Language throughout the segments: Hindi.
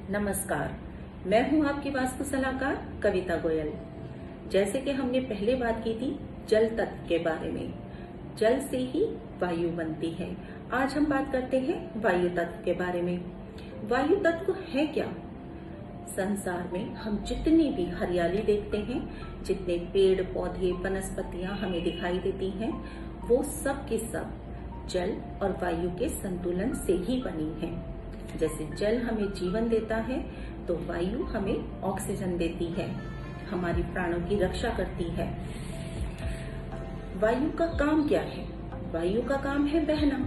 नमस्कार, मैं हूं आपकी वास्तु सलाहकार कविता गोयल। जैसे कि हमने पहले बात की थी जल तत्व के बारे में, जल से ही वायु बनती है। आज हम बात करते हैं वायु तत्व के बारे में। वायु तत्व है क्या? संसार में हम जितनी भी हरियाली देखते हैं, जितने पेड़ पौधे वनस्पतियां हमें दिखाई देती हैं, वो सब के सब जल और वायु के संतुलन से ही बनी है। जैसे जल हमें जीवन देता है, तो वायु हमें ऑक्सीजन देती है, हमारी प्राणों की रक्षा करती है। वायु का काम क्या है? वायु का काम है बहना।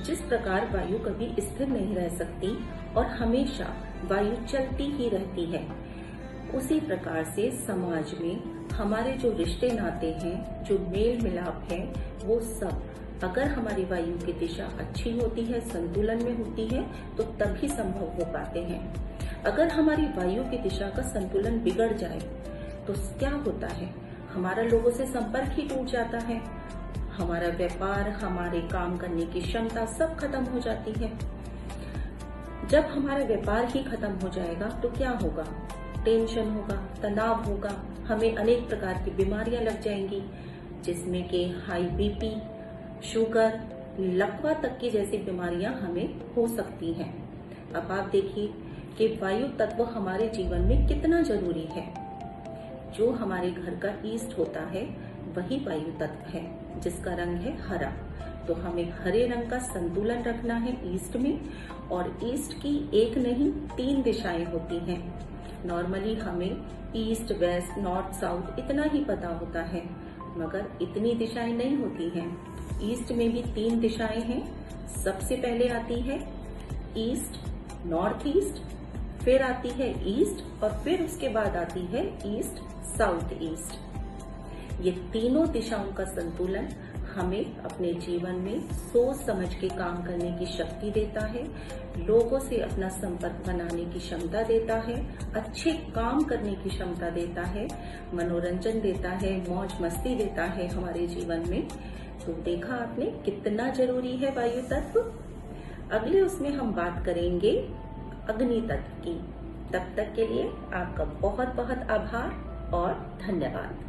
जिस प्रकार वायु कभी स्थिर नहीं रह सकती और हमेशा वायु चलती ही रहती है, उसी प्रकार से समाज में हमारे जो रिश्ते नाते हैं, जो मेल मिलाप है, वो सब अगर हमारी वायु की दिशा अच्छी होती है, संतुलन में होती है, तो तभी संभव हो पाते हैं। अगर हमारी वायु की दिशा का संतुलन बिगड़ जाए तो क्या होता है? हमारा लोगों से संपर्क ही टूट जाता है, हमारा व्यापार, हमारे काम करने की क्षमता सब खत्म हो जाती है। जब हमारा व्यापार ही खत्म हो जाएगा तो क्या होगा? टेंशन होगा, तनाव होगा, हमें अनेक प्रकार की बीमारियां लग जाएंगी, जिसमें कि हाई बीपी, शुगर, लकवा तक की जैसी बीमारियां हमें हो सकती हैं। अब आप देखिए कि वायु तत्व हमारे जीवन में कितना जरूरी है। जो हमारे घर का ईस्ट होता है वही वायु तत्व है, जिसका रंग है हरा। तो हमें हरे रंग का संतुलन रखना है ईस्ट में। और ईस्ट की एक नहीं 3 दिशाएं होती हैं। नॉर्मली हमें ईस्ट, वेस्ट, नॉर्थ, साउथ इतना ही पता होता है, मगर इतनी दिशाएं नहीं होती हैं। ईस्ट में भी 3 दिशाएं हैं। सबसे पहले आती है ईस्ट, नॉर्थ ईस्ट, फिर आती है ईस्ट और फिर उसके बाद आती है ईस्ट, साउथ ईस्ट। ये तीनों दिशाओं का संतुलन हमें अपने जीवन में सोच समझ के काम करने की शक्ति देता है, लोगों से अपना संपर्क बनाने की क्षमता देता है, अच्छे काम करने की क्षमता देता है, मनोरंजन देता है, मौज मस्ती देता है हमारे जीवन में। तो देखा आपने कितना जरूरी है वायु तत्व। अगले उसमें हम बात करेंगे अग्नि तत्व की। तब तक के लिए आपका बहुत बहुत आभार और धन्यवाद।